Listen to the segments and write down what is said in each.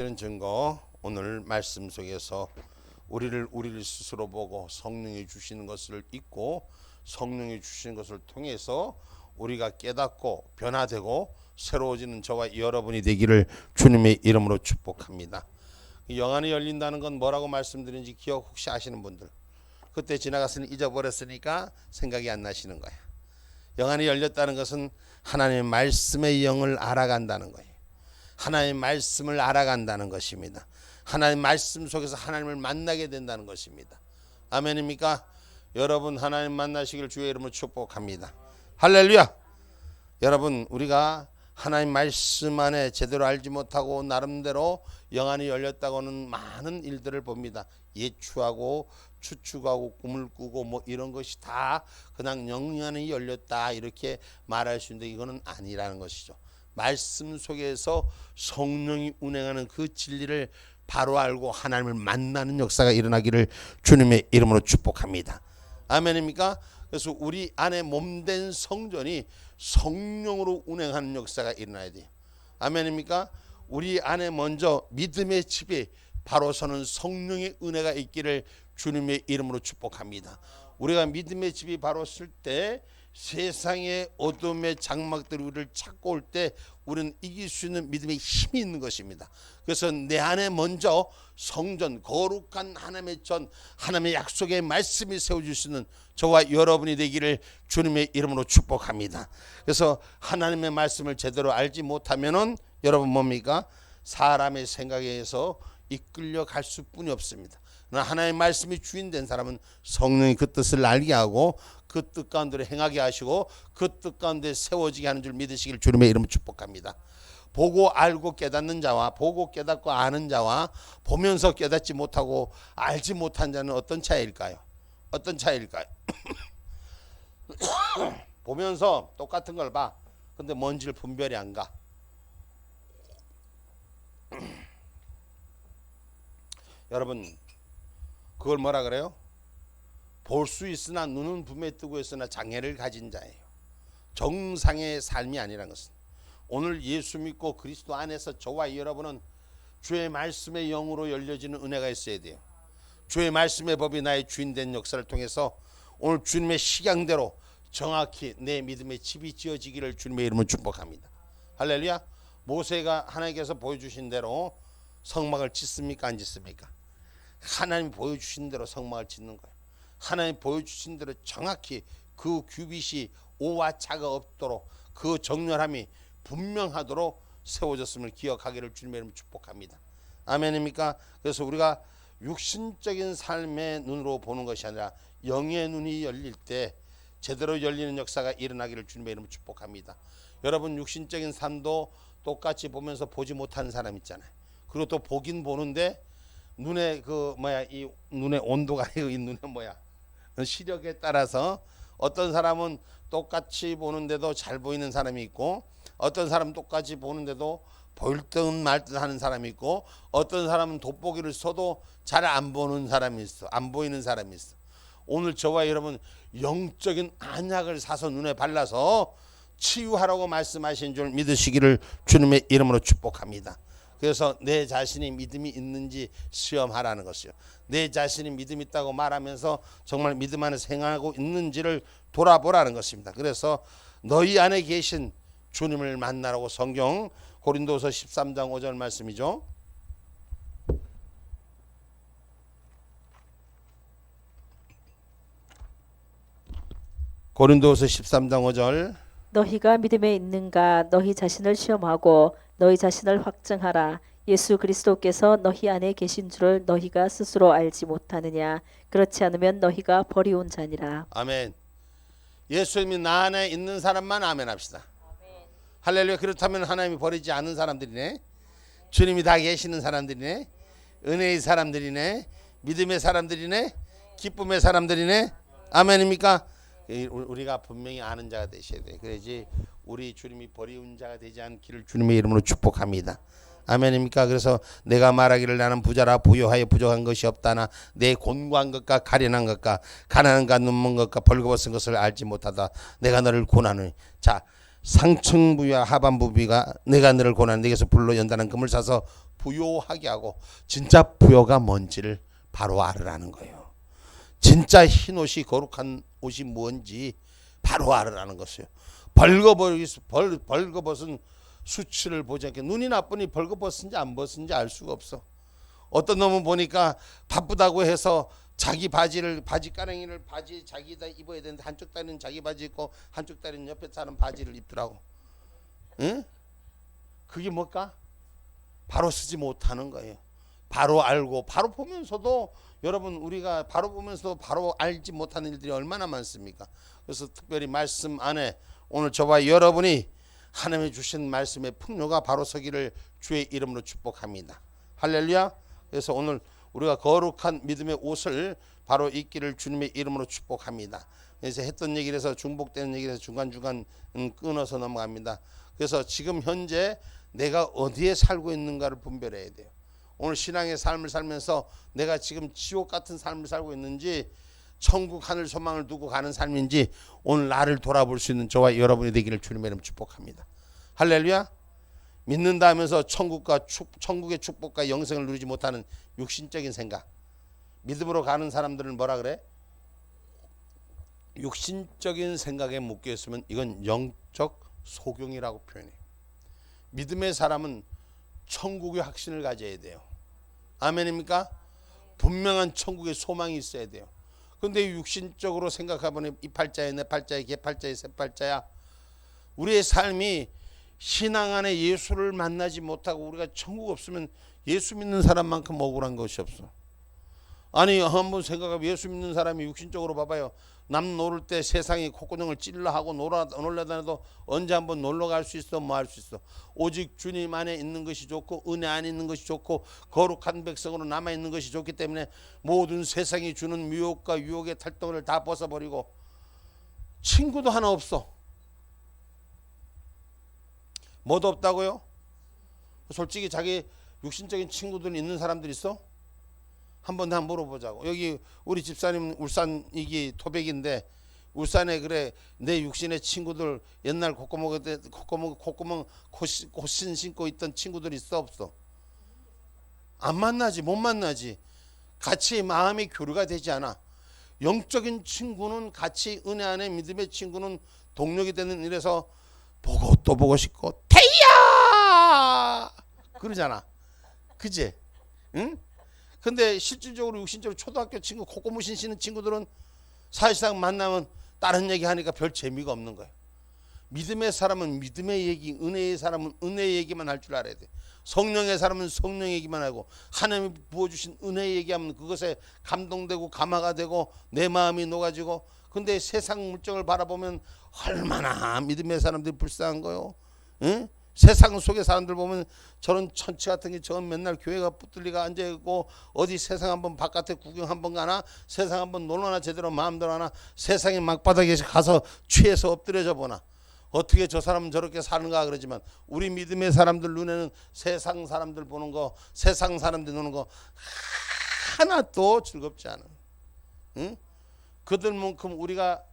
이런 증거, 오늘 말씀 속에서 우리를 스스로 보고 성령이 주시는 것을 잊고 성령이 주시는 것을 통해서 우리가 깨닫고 변화되고 새로워지는 저와 여러분이 되기를 주님의 이름으로 축복합니다. 영안이 열린다는 건 뭐라고 말씀드린지 기억 혹시 아시는 분들, 그때 지나갔으니 잊어버렸으니까 생각이 안 나시는 거야. 영안이 열렸다는 것은 하나님의 말씀의 영을 알아간다는 거예요. 하나님의 말씀을 알아간다는 것입니다. 하나님의 말씀 속에서 하나님을 만나게 된다는 것입니다. 아멘입니까? 여러분 하나님 만나시길 주의 이름으로 축복합니다. 할렐루야. 여러분, 우리가 하나님 말씀 안에 제대로 알지 못하고 나름대로 영안이 열렸다고는 많은 일들을 봅니다. 예추하고 추측하고 꿈을 꾸고 뭐 이런 것이 다 그냥 영안이 열렸다 이렇게 말할 수 있는데, 이거는 아니라는 것이죠. 말씀 속에서 성령이 운행하는 그 진리를 바로 알고 하나님을 만나는 역사가 일어나기를 주님의 이름으로 축복합니다. 아멘입니까? 그래서 우리 안에 몸된 성전이 성령으로 운행하는 역사가 일어나야 돼요. 아멘입니까? 우리 안에 먼저 믿음의 집에 바로 서는 성령의 은혜가 있기를 주님의 이름으로 축복합니다. 우리가 믿음의 집이 바로 설 때 세상의 어둠의 장막들이 우리를 찾고 올 때 우리는 이길 수 있는 믿음의 힘이 있는 것입니다. 그래서 내 안에 먼저 성전, 거룩한 하나님의 전, 하나님의 약속의 말씀이 세워질 수 있는 저와 여러분이 되기를 주님의 이름으로 축복합니다. 그래서 하나님의 말씀을 제대로 알지 못하면은 여러분 뭡니까? 사람의 생각에 의해서 이끌려 갈 수뿐이 없습니다. 그러나 하나님의 말씀이 주인된 사람은 성령이 그 뜻을 알게 하고 그 뜻 가운데로 행하게 하시고 그 뜻 가운데 세워지게 하는 줄 믿으시길 주님의 이름으로 축복합니다. 보고 알고 깨닫는 자와 보고 깨닫고 아는 자와 보면서 깨닫지 못하고 알지 못한 자는 어떤 차이일까요? 어떤 차이일까요? 보면서 똑같은 걸 봐. 근데 뭔지를 분별이 안 가. 여러분, 그걸 뭐라 그래요? 볼 수 있으나 눈은 분명히 뜨고 있으나 장애를 가진 자예요. 정상의 삶이 아니라는 것은, 오늘 예수 믿고 그리스도 안에서 저와 여러분은 주의 말씀의 영으로 열려지는 은혜가 있어야 돼요. 주의 말씀의 법이 나의 주인된 역사를 통해서 오늘 주님의 식양대로 정확히 내 믿음의 집이 지어지기를 주님의 이름으로 축복합니다. 할렐루야. 모세가 하나님께서 보여주신 대로 성막을 짓습니까? 안 짓습니까? 하나님이 보여주신 대로 성막을 짓는 거예요. 하나님이 보여주신 대로 정확히 그 규빗이 오와 차가 없도록 그 정렬함이 분명하도록 세워졌음을 기억하기를 주님의 이름으로 축복합니다. 아멘입니까? 그래서 우리가 육신적인 삶의 눈으로 보는 것이 아니라 영의 눈이 열릴 때 제대로 열리는 역사가 일어나기를 주님의 이름으로 축복합니다. 여러분, 육신적인 삶도 똑같이 보면서 보지 못하는 사람 있잖아요. 그리고 또 보긴 보는데 눈에 이 눈의 온도가 이 눈에 시력에 따라서 어떤 사람은 똑같이 보는데도 잘 보이는 사람이 있고, 어떤 사람은 똑같이 보는데도 보일 듯 말 듯 하는 사람이 있고, 어떤 사람은 돋보기를 써도 잘 안 보는 사람이 있어. 안 보이는 사람이 있어. 오늘 저와 여러분 영적인 안약을 사서 눈에 발라서 치유하라고 말씀하신 줄 믿으시기를 주님의 이름으로 축복합니다. 그래서 내 자신이 믿음이 있는지 시험하라는 것이요. 내 자신이 믿음 있다고 말하면서 정말 믿음 안에서 행하고 있는지를 돌아보라는 것입니다. 그래서 너희 안에 계신 주님을 만나라고 성경 고린도서 13장 5절 말씀이죠. 고린도서 13장 5절. 너희가 믿음에 있는가 너희 자신을 시험하고 너희 자신을 확증하라. 예수 그리스도께서 너희 안에 계신 줄을 너희가 스스로 알지 못하느냐. 그렇지 않으면 너희가 버리운 자니라. 아멘. 예수님이 나 안에 있는 사람만 아멘 합시다. 아멘. 할렐루야. 그렇다면 하나님이 버리지 않은 사람들이네. 주님이 다 계시는 사람들이네. 은혜의 사람들이네. 믿음의 사람들이네. 기쁨의 사람들이네. 아멘입니까? 우리가 분명히 아는 자가 되셔야 돼. 그래야지 우리 주님이 버리운 자가 되지 않기를 주님의 이름으로 축복합니다. 아멘입니까? 그래서 내가 말하기를 나는 부자라 부요하여 부족한 것이 없다나 내 곤고한 것과 가련한 것과 가난한가 눈먼 것과 벌거벗은 것을 알지 못하다 내가 너를 고나누니. 자, 상층부와 하반부비가 내가 너를 고난 내게서 불로 연단한 금을 사서 부요하게 하고 진짜 부요가 뭔지를 바로 알으라는 거예요. 진짜 흰 옷이 거룩한 옷이 뭔지 바로 알으라는 것이에요. 벌거벗은 수치를 보지 않게 눈이 나쁘니 벌거벗은지 안 벗은지 알 수가 없어. 어떤 놈은 보니까 바쁘다고 해서 자기 바지가랑이를 바지 자기다 입어야 되는데 한쪽 다리는 자기 바지 입고 한쪽 다리는 옆에 사는 바지를 입더라고. 응? 그게 뭘까? 바로 쓰지 못하는 거예요. 바로 알고 바로 보면서도 여러분 우리가 바로 보면서도 바로 알지 못하는 일들이 얼마나 많습니까? 그래서 특별히 말씀 안에 오늘 저와 여러분이 하나님이 주신 말씀의 풍요가 바로 서기를 주의 이름으로 축복합니다. 할렐루야. 그래서 오늘 우리가 거룩한 믿음의 옷을 바로 입기를 주님의 이름으로 축복합니다. 그래서 했던 얘기를 해서 중복되는 얘기를 해서 중간중간 끊어서 넘어갑니다. 그래서 지금 현재 내가 어디에 살고 있는가를 분별해야 돼요. 오늘 신앙의 삶을 살면서 내가 지금 지옥 같은 삶을 살고 있는지 천국 하늘 소망을 두고 가는 삶인지 오늘 나를 돌아볼 수 있는 저와 여러분이 되기를 주님의 이름 축복합니다. 할렐루야. 믿는다 하면서 천국의 축복과 영생을 누리지 못하는 육신적인 생각, 믿음으로 가는 사람들은 뭐라 그래? 육신적인 생각에 묶여 있으면 이건 영적 소경이라고 표현해요. 믿음의 사람은 천국의 확신을 가져야 돼요. 아멘입니까? 분명한 천국의 소망이 있어야 돼요. 근데 육신적으로 생각해보니 이 팔자야 내 팔자야 걔 팔자야 새 팔자야. 우리의 삶이 신앙 안에 예수를 만나지 못하고 우리가 천국 없으면 예수 믿는 사람만큼 억울한 것이 없어. 아니 한번 생각하면 예수 믿는 사람이 육신적으로 봐봐요. 남 노를 때 세상이 콧구멍을 찔러 하고 놀러다녀도 언제 한번 놀러 갈 수 있어? 뭐 할 수 있어? 오직 주님 안에 있는 것이 좋고 은혜 안에 있는 것이 좋고 거룩한 백성으로 남아 있는 것이 좋기 때문에 모든 세상이 주는 미혹과 유혹의 탈동을 다 벗어버리고 친구도 하나 없어. 뭐도 없다고요? 솔직히 자기 육신적인 친구들 있는 사람들 있어? 한번 다 물어보자고. 여기 우리 집사님 울산 이기 토백인데 울산에 그래 내 육신의 친구들 옛날 콧구멍 고신 신고 있던 친구들 있어 없어? 안 만나지. 못 만나지. 같이 마음이 교류가 되지 않아. 영적인 친구는 같이 은혜 안에 믿음의 친구는 동력이 되는 일에서 보고 또 보고 싶고 태야 그러잖아. 그지? 응? 근데 실질적으로 육신적으로 초등학교 친구 콧고무신 신는 친구들은 사실상 만나면 다른 얘기 하니까 별 재미가 없는 거예요. 믿음의 사람은 믿음의 얘기, 은혜의 사람은 은혜의 얘기만 할 줄 알아야 돼. 성령의 사람은 성령 얘기만 하고 하나님이 부어주신 은혜의 얘기하면 그것에 감동되고 감화가 되고 내 마음이 녹아지고. 근데 세상 물정을 바라보면 얼마나 믿음의 사람들이 불쌍한 거요. 응? 세상 속의 사람들 보면 저런 천치 같은 게 저건 맨날 교회가 붙들리가 앉아있고 어디 세상 한번 바깥에 구경 한번 가나 세상 한번 놀러나 제대로 마음대로 하나 세상의 막바닥에 가서 취해서 엎드려져 보나 어떻게 저 사람은 저렇게 사는가 그러지만 우리 믿음의 사람들 눈에는 세상 사람들 보는 거 세상 사람들 노는 거 하나도 즐겁지 않아. 응? 그들만큼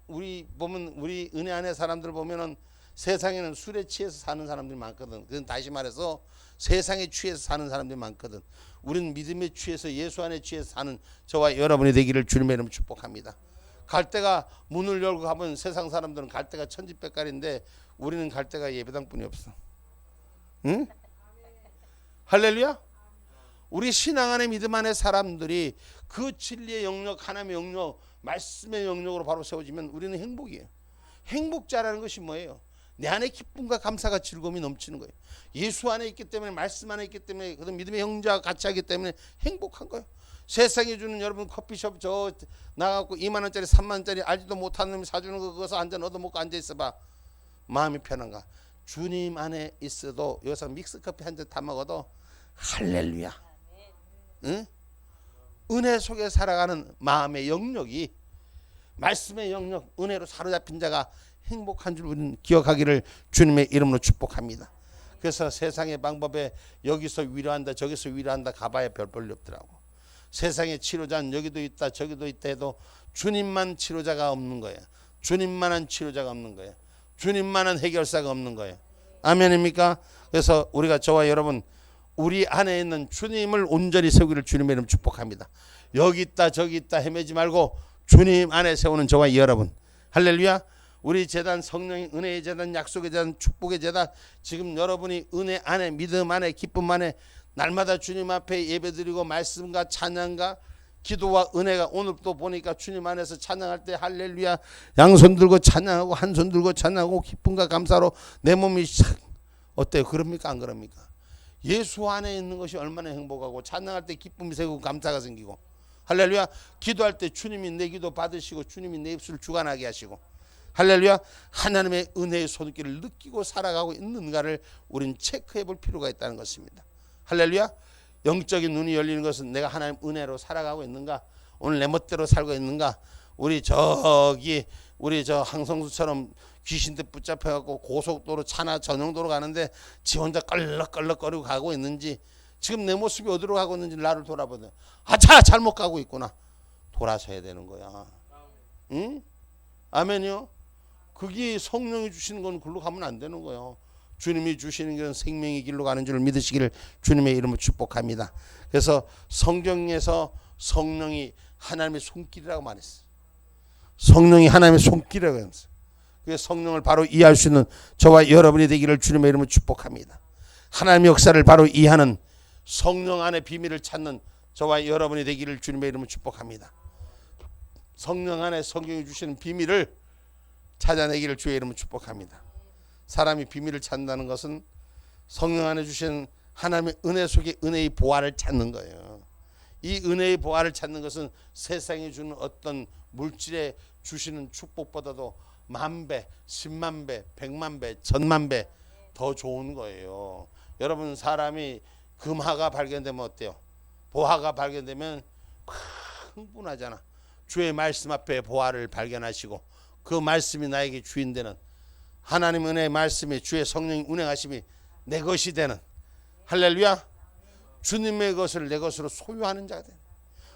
우리 보면 우리 은혜 안에 사람들 보면은 세상에는 술에 취해서 사는 사람들이 많거든. 그건 다시 말해서 세상에 취해서 사는 사람들이 많거든. 우리는 믿음에 취해서 예수 안에 취해서 사는 저와 여러분이 되기를 주님의 이름으로 축복합니다. 갈 데가 문을 열고 가면 세상 사람들은 갈 데가 천지백갈인데 우리는 갈 데가 예배당뿐이 없어. 응? 할렐루야? 우리 신앙 안에 믿음 안에 사람들이 그 진리의 영역 하나님의 영역 말씀의 영역으로 바로 세워지면 우리는 행복이에요. 행복자라는 것이 뭐예요? 내 안에 기쁨과 감사가 즐거움이 넘치는 거예요. 예수 안에 있기 때문에 말씀 안에 있기 때문에 그 믿음의 형제와 같이 하기 때문에 행복한 거예요. 세상에 주는 여러분 커피숍 저 나가고 2만 원짜리 3만 원짜리 알지도 못하는 놈이 사주는 거 그것을 한 잔 얻어먹고 앉아있어봐. 마음이 편한가? 주님 안에 있어도 여기서 믹스커피 한 잔 다 먹어도 할렐루야. 응? 은혜 속에 살아가는 마음의 영역이 말씀의 영역 은혜로 사로잡힌 자가 행복한 줄 우리는 기억하기를 주님의 이름으로 축복합니다. 그래서 세상의 방법에 여기서 위로한다 저기서 위로한다 가봐야 별 볼일 없더라고. 세상의 치료자는 여기도 있다 저기도 있다 해도 주님만 치료자가 없는 거예요. 주님만한 치료자가 없는 거예요. 주님만한 해결사가 없는 거예요. 아멘입니까? 그래서 우리가 저와 여러분 우리 안에 있는 주님을 온전히 세우기를 주님의 이름 축복합니다. 여기 있다 저기 있다 헤매지 말고 주님 안에 세우는 저와 여러분, 할렐루야. 우리 제단, 성령의 은혜의 제단, 약속의 제단, 축복의 제단, 지금 여러분이 은혜 안에, 믿음 안에, 기쁨 안에 날마다 주님 앞에 예배드리고 말씀과 찬양과 기도와 은혜가, 오늘 또 보니까 주님 안에서 찬양할 때 할렐루야 양손 들고 찬양하고 한 손 들고 찬양하고 기쁨과 감사로 내 몸이 싹, 어때요? 그럽니까 안 그럽니까? 예수 안에 있는 것이 얼마나 행복하고, 찬양할 때 기쁨이 생기고 감사가 생기고, 할렐루야. 기도할 때 주님이 내 기도 받으시고 주님이 내 입술을 주관하게 하시고, 할렐루야. 하나님의 은혜의 손길을 느끼고 살아가고 있는가를 우린 체크해 볼 필요가 있다는 것입니다. 할렐루야. 영적인 눈이 열리는 것은 내가 하나님 은혜로 살아가고 있는가, 오늘 내 멋대로 살고 있는가. 우리 저 항성수처럼 귀신들 붙잡혀갖고 고속도로 차나 전용도로 가는데 지 혼자 껄럭껄럭거리고 가고 있는지, 지금 내 모습이 어디로 가고 있는지 나를 돌아보자. 아차, 잘못 가고 있구나. 돌아서야 되는 거야. 응? 아멘이요. 그게 성령이 주시는 건 글로 가면 안 되는 거예요. 주님이 주시는 것은 생명의 길로 가는 줄 믿으시기를 주님의 이름으로 축복합니다. 그래서 성경에서 성령이 하나님의 손길이라고 말했어요. 성령이 하나님의 손길이라고 했어요. 그래서 성령을 바로 이해할 수 있는 저와 여러분이 되기를 주님의 이름으로 축복합니다. 하나님의 역사를 바로 이해하는, 성령 안의 비밀을 찾는 저와 여러분이 되기를 주님의 이름으로 축복합니다. 성령 안에 성경이 주시는 비밀을 찾아내기를 주의 이름으로 축복합니다. 사람이 비밀을 찾는다는 것은 성령 안에 주신 하나님의 은혜 속에 은혜의 보화를 찾는 거예요. 이 은혜의 보화를 찾는 것은 세상이 주는 어떤 물질에 주시는 축복보다도 만배, 10만 배, 100만 배, 1000만 배 더 좋은 거예요. 여러분, 사람이 금화가 발견되면 어때요? 보화가 발견되면 흥분하잖아. 주의 말씀 앞에 보화를 발견하시고 그 말씀이 나에게 주인 되는, 하나님 은혜의 말씀이, 주의 성령의 운행하심이 내 것이 되는, 할렐루야. 주님의 것을 내 것으로 소유하는 자가 되는,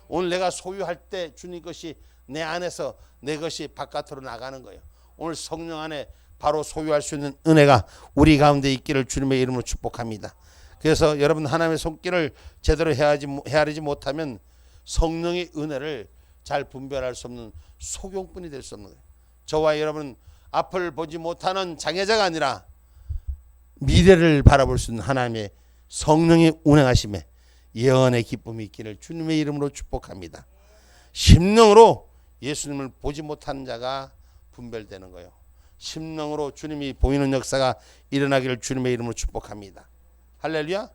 오늘 내가 소유할 때 주님 것이 내 안에서 내 것이 바깥으로 나가는 거예요. 오늘 성령 안에 바로 소유할 수 있는 은혜가 우리 가운데 있기를 주님의 이름으로 축복합니다. 그래서 여러분, 하나님의 손길을 제대로 헤아리지 못하면 성령의 은혜를 잘 분별할 수 없는 소경꾼이 될 수 없는 거예요. 저와 여러분은 앞을 보지 못하는 장애자가 아니라 미래를 바라볼 수 있는 하나님의 성령의 운행하심에 예언의 기쁨이 있기를 주님의 이름으로 축복합니다. 심령으로 예수님을 보지 못하는 자가 분별되는 거예요. 심령으로 주님이 보이는 역사가 일어나기를 주님의 이름으로 축복합니다. 할렐루야.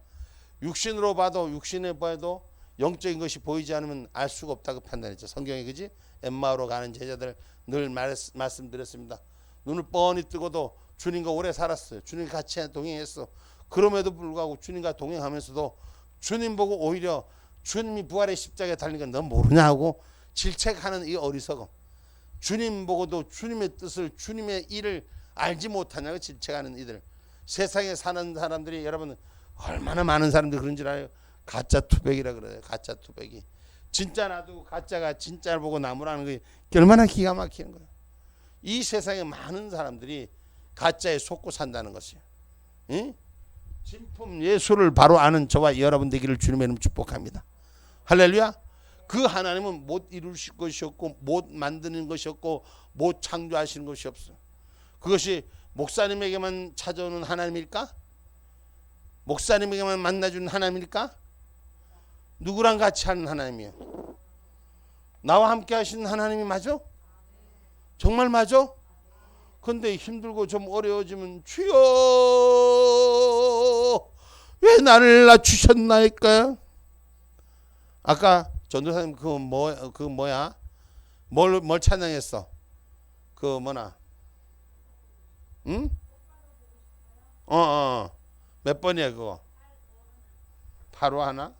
육신으로 봐도, 육신에 봐도 영적인 것이 보이지 않으면 알 수가 없다고 판단했죠. 성경에, 그지? 엠마오로 가는 제자들 늘 말씀드렸습니다. 눈을 뻔히 뜨고도 주님과 오래 살았어요. 주님과 같이 동행했어. 그럼에도 불구하고 주님과 동행하면서도 주님 보고 오히려 주님이 부활의 십자가에 달린 건 너 모르냐 하고 질책하는 이 어리석음. 주님 보고도 주님의 뜻을, 주님의 일을 알지 못하냐고 질책하는 이들. 세상에 사는 사람들이, 여러분 얼마나 많은 사람들이 그런 줄 알아요? 가짜 투백이라 그래요. 가짜 투백이. 진짜 놔두고 가짜가 진짜를 보고 나무라는 게 얼마나 기가 막히는 거예요. 이 세상에 많은 사람들이 가짜에 속고 산다는 것이에요. 응? 진품 예수를 바로 아는 저와 여러분 되기를 주님의 이름으로 축복합니다. 할렐루야. 그 하나님은 못 이루실 것이 없고 못 만드는 것이 없고 못 창조하시는 것이 없어요. 그것이 목사님에게만 찾아오는 하나님일까? 목사님에게만 만나주는 하나님일까? 누구랑 같이 하는 하나님이에요? 나와 함께 하시는 하나님이 맞아? 정말 맞아? 근데 힘들고 좀 어려워지면 주여 왜 나를 낮추셨나이까? 아까 전도사님 뭘 찬양했어? 그 뭐나? 응? 몇 번이야 그거? 바로 하나?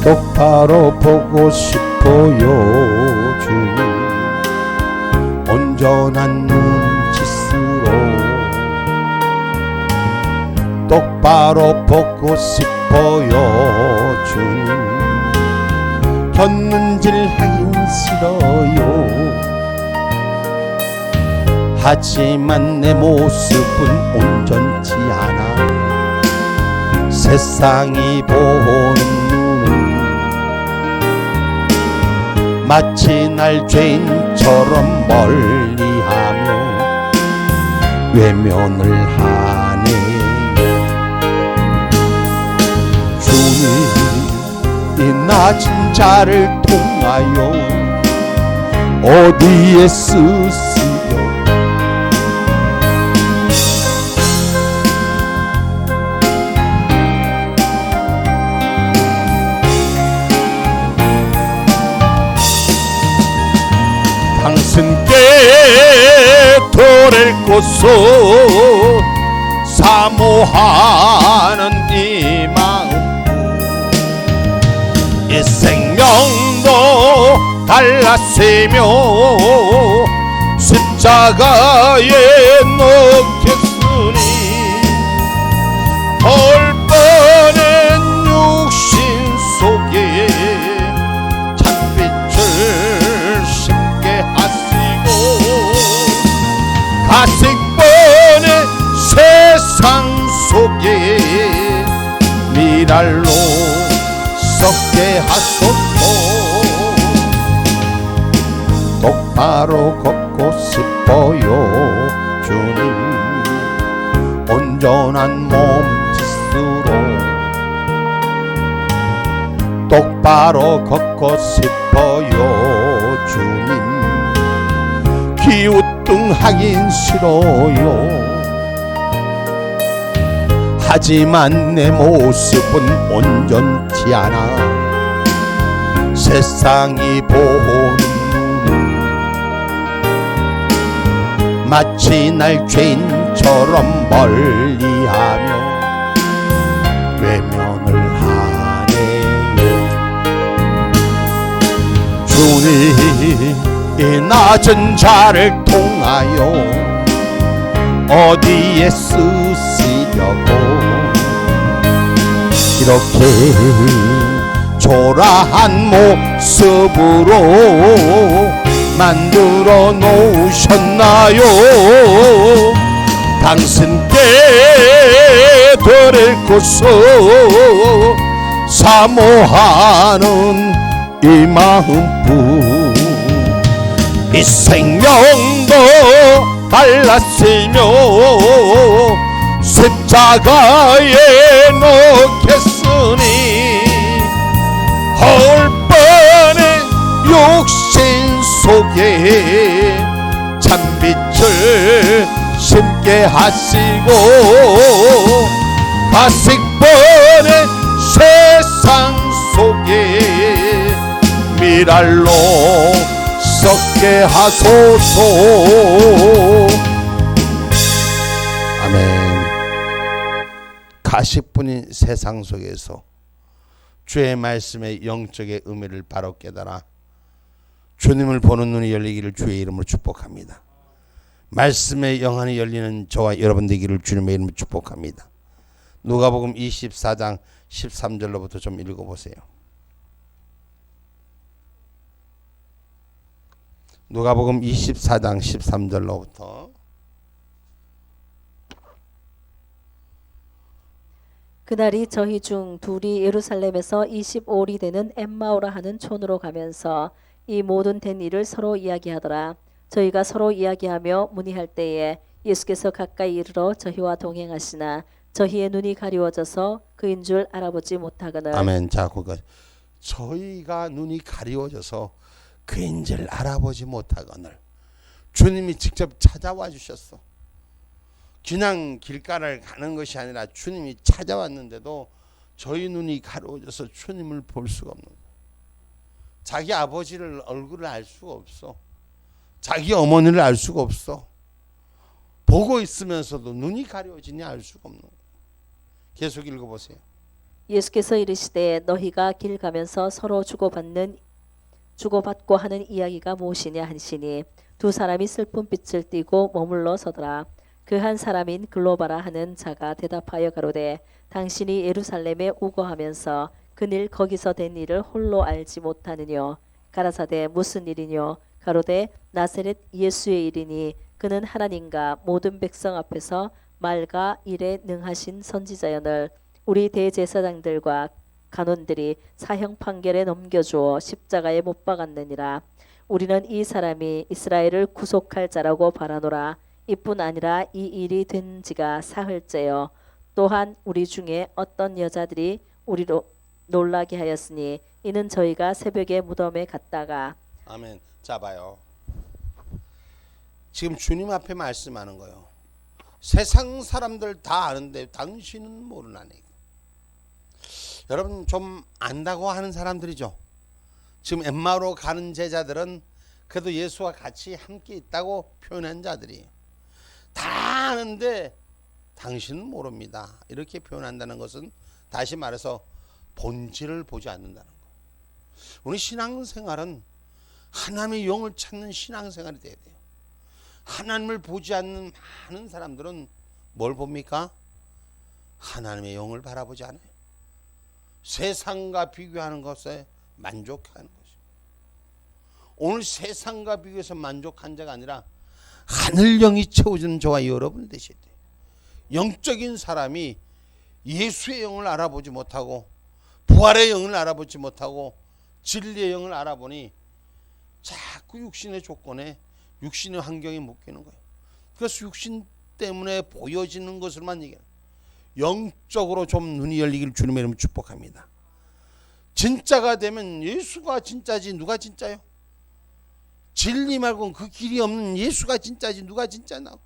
똑바로 보고 싶어요 주님 온전한 눈짓으로 똑바로 보고 싶어요 주님 곁눈질 하긴 싫어요 하지만 내 모습은 온전치 않아 세상이 보는 눈은 마치 날 죄인처럼 멀리하며 외면을 하네 주님 이 낮은 자를 통하여 어디에 쓰시려 당신께 돌릴 곳을 사모하는 이 마음 이 생명도 달랐으며 십자가에 넣겠으니 올 뻔한 육신 속에 찬빛을 심게 하시고 가식번의 세상 속에 미랄로 썩게 하소서 똑바로 걷고 싶어요 주님 온전한 몸짓으로 똑바로 걷고 싶어요 주님 기우뚱하긴 싫어요 하지만 내 모습은 온전치 않아 세상이 보는 눈은 마치 날 죄인처럼 멀리하며 외면을 하네요 주님 이 낮은 자를 통하여 어디에 쓰시려고 이렇게 초라한 모습으로 만들어 놓으셨나요 당신께 드릴 곳을 사모하는 이 마음뿐 이 생명도 달랐으며 십자가에 넣겠으니 올 뻔한 육신 속에 찬빛을 심게 하시고 가식번의 세상 속에 미랄로 썩게 하소서 아멘 가식뿐인 세상 속에서 주의 말씀의 영적의 의미를 바로 깨달아 주님을 보는 눈이 열리기를 주의 이름으로 축복합니다. 말씀의 영안이 열리는 저와 여러분 되기를 주님의 이름으로 축복합니다. 누가복음 24장 13절로부터 좀 읽어보세요. 누가복음 24장 13절로부터 그날이 저희 중 둘이 예루살렘에서 25里되는 엠마오라 하는 촌으로 가면서 이 모든 된 일을 서로 이야기하더라. 저희가 서로 이야기하며 문의할 때에 예수께서 가까이 이르러 저희와 동행하시나 저희의 눈이 가리워져서 그인 줄 알아보지 못하거늘. 아멘. 자, 그거 저희가 눈이 가리워져서 그인 줄 알아보지 못하거늘. 주님이 직접 찾아와 주셨어. 그냥 길가를 가는 것이 아니라 주님이 찾아왔는데도 저희 눈이 가려워져서 주님을 볼 수가 없는 거예요. 자기 아버지를 얼굴을 알 수가 없어. 자기 어머니를 알 수가 없어. 보고 있으면서도 눈이 가려워지니 알 수가 없는 거예요. 계속 읽어보세요. 예수께서 이르시되 너희가 길 가면서 서로 주고받고 하는 이야기가 무엇이냐 하시니 두 사람이 슬픈 빛을 띠고 머물러 서더라. 그 한 사람인 글로바라 하는 자가 대답하여 가로되 당신이 예루살렘에 우거하면서 그늘 거기서 된 일을 홀로 알지 못하느뇨. 가라사대 무슨 일이뇨. 가로되 나사렛 예수의 일이니 그는 하나님과 모든 백성 앞에서 말과 일에 능하신 선지자여늘 우리 대제사장들과 간원들이 사형 판결에 넘겨주어 십자가에 못 박았느니라. 우리는 이 사람이 이스라엘을 구속할 자라고 바라노라. 이뿐 아니라 이 일이 된 지가 사흘째요. 또한 우리 중에 어떤 여자들이 우리로 놀라게 하였으니 이는 저희가 새벽에 무덤에 갔다가. 아멘. 자 봐요. 지금 주님 앞에 말씀하는 거예요. 세상 사람들 다 아는데 당신은 모르나니. 여러분 좀 안다고 하는 사람들이죠. 지금 엠마오로 가는 제자들은 그래도 예수와 같이 함께 있다고 표현한 자들이에요. 다 아는데 당신은 모릅니다. 이렇게 표현한다는 것은 다시 말해서 본질을 보지 않는다는 거. 우리 신앙생활은 하나님의 영을 찾는 신앙생활이 돼야 돼요. 하나님을 보지 않는 많은 사람들은 뭘 봅니까? 하나님의 영을 바라보지 않아요. 세상과 비교하는 것에 만족하는 것이죠. 오늘 세상과 비교해서 만족한 자가 아니라 하늘 영이 채워주는 저와 여러분이 되셔야 돼요. 영적인 사람이 예수의 영을 알아보지 못하고 부활의 영을 알아보지 못하고 진리의 영을 알아보니 자꾸 육신의 조건에 육신의 환경에 묶이는 거예요. 그래서 육신 때문에 보여지는 것을만 얘기해요. 영적으로 좀 눈이 열리기를 주님의 이름으로 축복합니다. 진짜가 되면 예수가 진짜지 누가 진짜요? 진리 말고는 그 길이 없는 예수가 진짜지 누가 진짜나?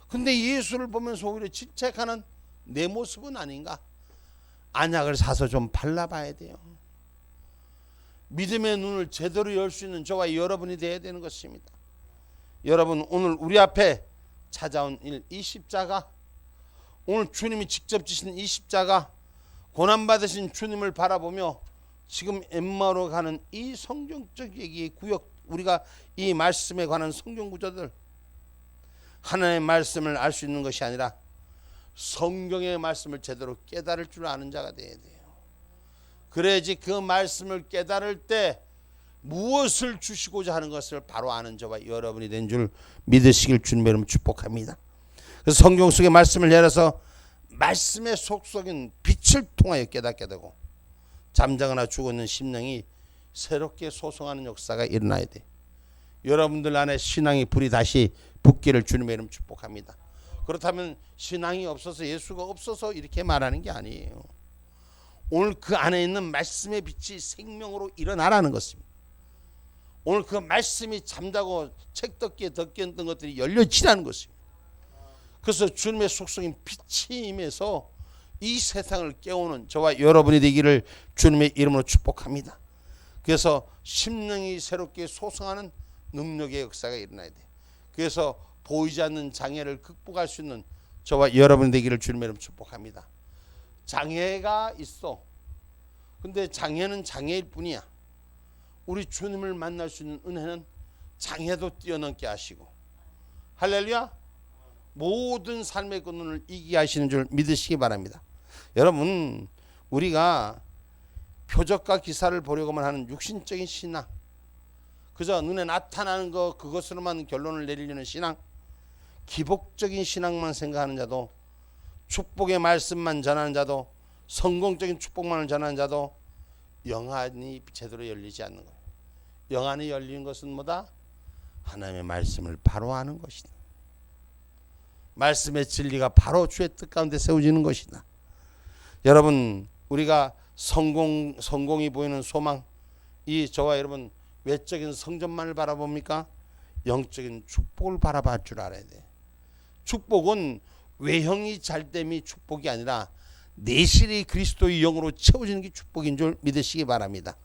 근데 예수를 보면서 오히려 질책하는 내 모습은 아닌가? 안약을 사서 좀 발라봐야 돼요. 믿음의 눈을 제대로 열 수 있는 저와 여러분이 되어야 되는 것입니다. 여러분 오늘 우리 앞에 찾아온 이 십자가, 오늘 주님이 직접 지신 이 십자가, 고난받으신 주님을 바라보며 지금 엠마오로 가는 이 성경적 얘기의 구역, 우리가 이 말씀에 관한 성경 구조들, 하나님의 말씀을 알 수 있는 것이 아니라 성경의 말씀을 제대로 깨달을 줄 아는 자가 되어야 돼요. 그래야지 그 말씀을 깨달을 때 무엇을 주시고자 하는 것을 바로 아는 저와 여러분이 된 줄 믿으시길 주님의 이름으로 축복합니다. 그래서 성경 속의 말씀을 열어서 말씀의 속속인 빛을 통하여 깨닫게 되고 잠자거나 죽어있는 심령이 새롭게 소성하는 역사가 일어나야 돼. 여러분들 안에 신앙의 불이 다시 붙기를 주님의 이름 축복합니다. 그렇다면 신앙이 없어서 예수가 없어서 이렇게 말하는 게 아니에요. 오늘 그 안에 있는 말씀의 빛이 생명으로 일어나라는 것입니다. 오늘 그 말씀이 잠자고 책덮기에 덮여있던 것들이 열려지라는 것입니다. 그래서 주님의 속성인 빛이 임해서 이 세상을 깨우는 저와 여러분이 되기를 주님의 이름으로 축복합니다. 그래서 심령이 새롭게 소성하는 능력의 역사가 일어나야 돼. 그래서 보이지 않는 장애를 극복할 수 있는 저와 여러분이 되기를 주님의 이름으로 축복합니다. 장애가 있어. 근데 장애는 장애일 뿐이야. 우리 주님을 만날 수 있는 은혜는 장애도 뛰어넘게 하시고, 할렐루야, 모든 삶의 권능을 이기게 하시는 줄 믿으시기 바랍니다. 여러분, 우리가 표적과 기사를 보려고만 하는 육신적인 신앙, 그저 눈에 나타나는 것 그것으로만 결론을 내리려는 신앙, 기복적인 신앙만 생각하는 자도, 축복의 말씀만 전하는 자도, 성공적인 축복만을 전하는 자도 영안이 제대로 열리지 않는 거예요. 영안이 열리는 것은 뭐다? 하나님의 말씀을 바로 아는 것이다. 말씀의 진리가 바로 주의 뜻 가운데 세워지는 것이다. 여러분, 우리가 성공이 보이는 소망, 이 저와 여러분 외적인 성전만을 바라봅니까? 영적인 축복을 바라볼 줄 알아야 돼. 축복은 외형이 잘됨이 축복이 아니라 내실이 그리스도의 영으로 채워지는 게 축복인 줄 믿으시기 바랍니다.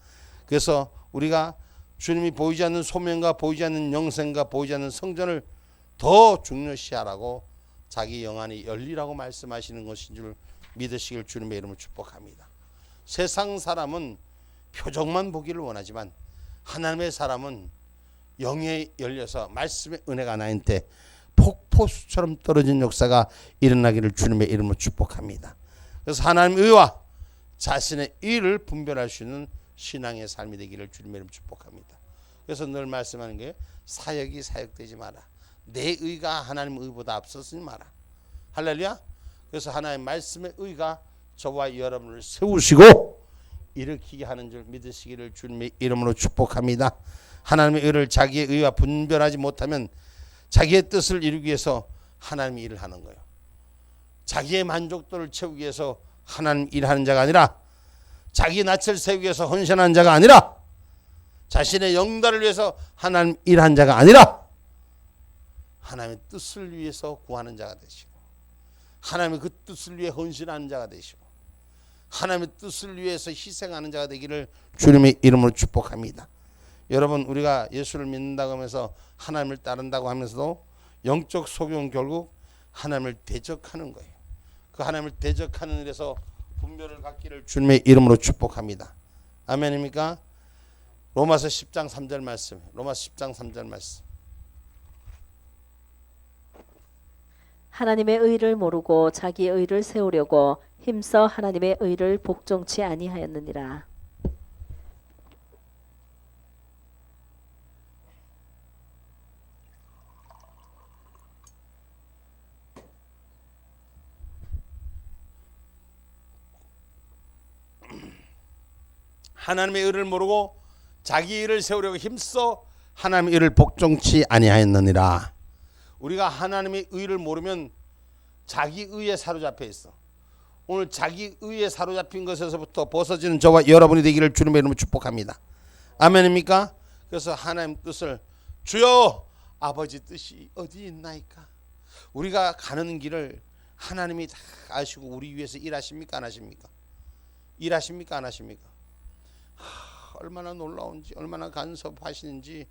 그래서 우리가 주님이 보이지 않는 소명과 보이지 않는 영생과 보이지 않는 성전을 더 중요시하라고 자기 영안이 열리라고 말씀하시는 것인 줄 믿으시길 주님의 이름으로 축복합니다. 세상 사람은 표정만 보기를 원하지만 하나님의 사람은 영에 열려서 말씀의 은혜가 나한테 폭포수처럼 떨어진 역사가 일어나기를 주님의 이름으로 축복합니다. 그래서 하나님의 의와 자신의 의를 분별할 수 있는 신앙의 삶이 되기를 주님의 이름으로 축복합니다. 그래서 늘 말씀하는 게 사역이 사역되지 마라. 내 의가 하나님의 의보다 앞서지 마라. 할렐루야. 그래서 하나님의 말씀의 의가 저와 여러분을 세우시고 일으키게 하는 줄 믿으시기를 주님의 이름으로 축복합니다. 하나님의 의를 자기의 의와 분별하지 못하면 자기의 뜻을 이루기 위해서 하나님이 일을 하는 거예요. 자기의 만족도를 채우기 위해서 하나님 일하는 자가 아니라 자기 낯을 세우기 위해서 헌신하는 자가 아니라 자신의 영달을 위해서 하나님 일하는 자가 아니라 하나님의 뜻을 위해서 구하는 자가 되시고 하나님의 그 뜻을 위해 헌신하는 자가 되시고 하나님의 뜻을 위해서 희생하는 자가 되기를 주님의 이름으로 축복합니다. 여러분, 우리가 예수를 믿는다고 하면서 하나님을 따른다고 하면서도 영적 소경은 결국 하나님을 대적하는 거예요. 그 하나님을 대적하는 일에서 분별을 갖기를 주님의 이름으로 축복합니다. 아멘입니까? 로마서 10장 3절 말씀. 로마서 10장 3절 말씀. 하나님의 의를 모르고 자기의 의를 세우려고 힘써 하나님의 의를 복종치 아니하였느니라. 하나님의 의를 모르고 자기 의를 세우려고 힘써 하나님의 의를 복종치 아니하였느니라. 우리가 하나님의 의를 모르면 자기 의에 사로잡혀 있어. 오늘 자기 의에 사로잡힌 것에서부터 벗어지는 저와 여러분이 되기를 주님의 이름으로 축복합니다. 아멘입니까? 그래서 하나님 뜻을 주여 아버지 뜻이 어디 있나이까? 우리가 가는 길을 하나님이 다 아시고 우리 위해서 일하십니까 안 하십니까? 일하십니까 안 하십니까? 얼마나 놀라운지 얼마나 간섭하시는지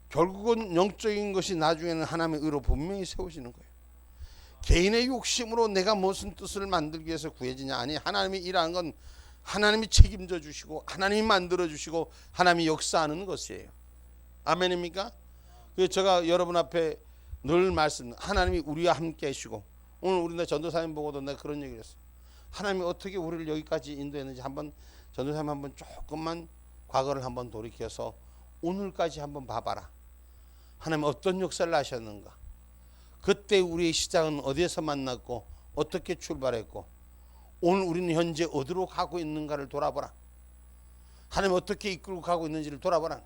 결국은 영적인 것이 나중에는 하나님의 의로 분명히 세우시는 거예요. 개인의 욕심으로 내가 무슨 뜻을 만들기 위해서 구해지냐? 아니, 하나님이 일하는 건 하나님이 책임져 주시고 하나님이 만들어 주시고 하나님이 역사하는 것이에요. 아멘입니까? 그래서 제가 여러분 앞에 늘 말씀, 하나님이 우리와 함께 하시고 오늘 우리 전도사님 보고도 내가 그런 얘기를 했어. 하나님이 어떻게 우리를 여기까지 인도했는지 한번 전도사님 한번 조금만 과거를 한번 돌이켜서 오늘까지 한번 봐봐라. 하나님 어떤 역사를 하셨는가? 그때 우리의 시작은 어디에서 만났고 어떻게 출발했고 오늘 우리는 현재 어디로 가고 있는가를 돌아보라. 하나님 어떻게 이끌고 가고 있는지를 돌아보라.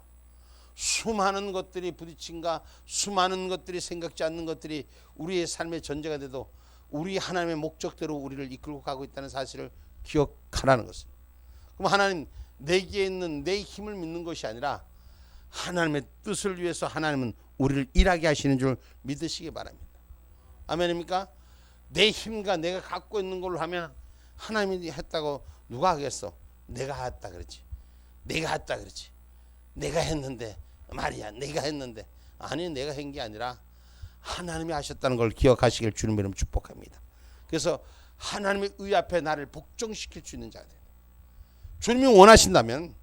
수많은 것들이 부딪힌가, 수많은 것들이 생각지 않는 것들이 우리의 삶의 전제가 돼도 우리 하나님의 목적대로 우리를 이끌고 가고 있다는 사실을 기억하라는 것입니다. 그럼 하나님 내게 있는 내 힘을 믿는 것이 아니라 하나님의 뜻을 위해서 하나님은 우리를 일하게 하시는 줄 믿으시기 바랍니다. 아멘입니까? 내 힘과 내가 갖고 있는 걸로 하면 하나님이 했다고 누가 하겠어? 내가 했다 그러지. 내가 했다 그러지. 내가 했는데 말이야. 내가 했는데. 아니, 내가 한 게 아니라 하나님이 하셨다는 걸 기억하시길 주님의 이름으로 축복합니다. 그래서 하나님의 의 앞에 나를 복종시킬 수 있는 자가 돼요. 주님이 원하신다면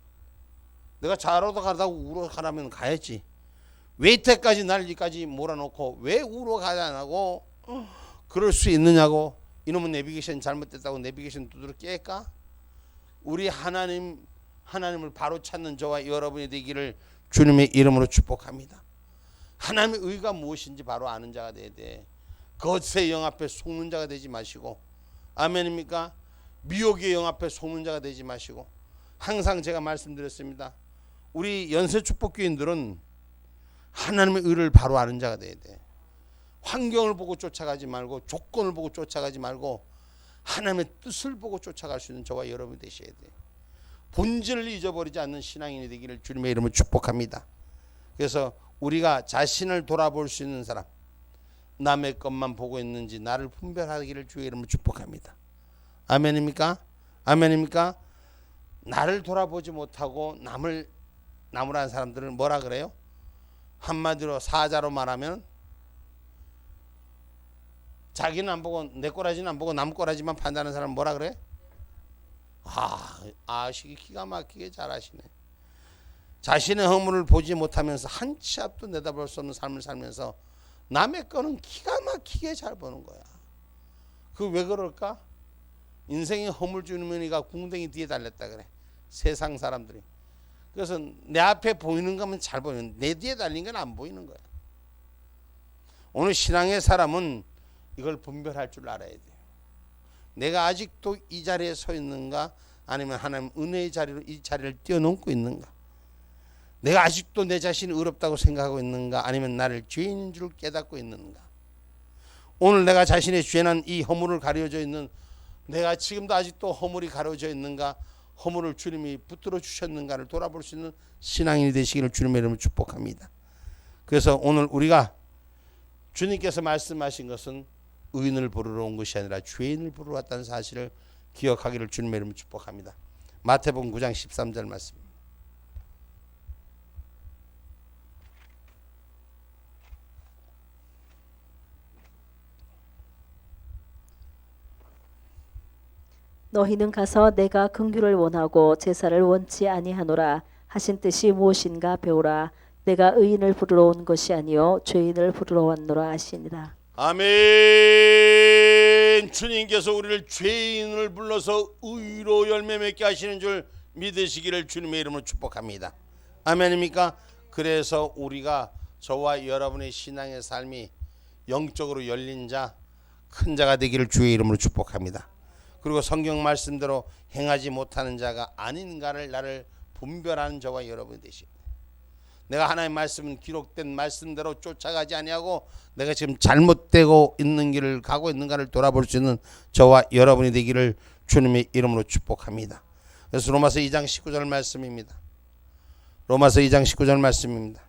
내가 좌로도 가다고 우로 가라면 가야지. 왜 이때까지 날 여기까지 몰아놓고 왜 우로 가지 안 하고 그럴 수 있느냐고. 이놈은 내비게이션 잘못됐다고 내비게이션 두드러 깰까? 우리 하나님을 바로 찾는 저와 여러분이 되기를 주님의 이름으로 축복합니다. 하나님의 의가 무엇인지 바로 아는 자가 돼야 돼. 거짓의 영 앞에 속는 자가 되지 마시고, 아멘입니까? 미혹의 영 앞에 속는 자가 되지 마시고, 항상 제가 말씀드렸습니다. 우리 연세축복교인들은 하나님의 의를 바로 아는 자가 돼야 돼. 환경을 보고 쫓아가지 말고 조건을 보고 쫓아가지 말고 하나님의 뜻을 보고 쫓아갈 수 있는 저와 여러분이 되셔야 돼. 본질을 잊어버리지 않는 신앙인이 되기를 주님의 이름으로 축복합니다. 그래서 우리가 자신을 돌아볼 수 있는 사람, 남의 것만 보고 있는지 나를 분별하기를 주의 이름으로 축복합니다. 아멘입니까? 아멘입니까? 나를 돌아보지 못하고 나무라는 사람들은 뭐라 그래요? 한마디로 사자로 말하면 자기는 안 보고 내 꼬라지는 안 보고 남 꼬라지만 판단하는 사람은 뭐라 그래? 아시기 기가 막히게 잘하시네. 자신의 허물을 보지 못하면서 한 치 앞도 내다볼 수 없는 삶을 살면서 남의 거는 기가 막히게 잘 보는 거야. 그 왜 그럴까? 인생의 허물 주머니가 궁뎅이 뒤에 달렸다 그래. 세상 사람들이. 그래서 내 앞에 보이는 거면 잘 보이는, 내 뒤에 달린 건 안 보이는 거야. 오늘 신앙의 사람은 이걸 분별할 줄 알아야 돼요. 내가 아직도 이 자리에 서 있는가, 아니면 하나님 은혜의 자리로 이 자리를 뛰어넘고 있는가, 내가 아직도 내 자신이 의롭다고 생각하고 있는가, 아니면 나를 죄인인 줄 깨닫고 있는가. 오늘 내가 자신의 죄난 이 허물을 가려져 있는, 내가 지금도 아직도 허물이 가려져 있는가, 허물을 주님이 붙들어 주셨는가를 돌아볼 수 있는 신앙인이 되시기를 주님의 이름으로 축복합니다. 그래서 오늘 우리가 주님께서 말씀하신 것은 의인을 부르러 온 것이 아니라 죄인을 부르러 왔다는 사실을 기억하기를 주님의 이름으로 축복합니다. 마태복음 9장 13절 말씀입니다. 너희는 가서 내가 긍휼을 원하고 제사를 원치 아니하노라 하신 뜻이 무엇인가 배우라. 내가 의인을 부르러 온 것이 아니요 죄인을 부르러 왔노라 하시니라. 아멘. 주님께서 우리를 죄인을 불러서 의로 열매 맺게 하시는 줄 믿으시기를 주님의 이름으로 축복합니다. 아멘입니까? 그래서 우리가, 저와 여러분의 신앙의 삶이 영적으로 열린 자, 큰 자가 되기를 주의 이름으로 축복합니다. 그리고 성경 말씀대로 행하지 못하는 자가 아닌가를 나를 분별하는 저와 여러분이 되십니다. 내가 하나님의 말씀은 기록된 말씀대로 쫓아가지 아니하고 내가 지금 잘못되고 있는 길을 가고 있는가를 돌아볼 수 있는 저와 여러분이 되기를 주님의 이름으로 축복합니다. 그래서 로마서 2장 19절 말씀입니다. 로마서 2장 19절 말씀입니다.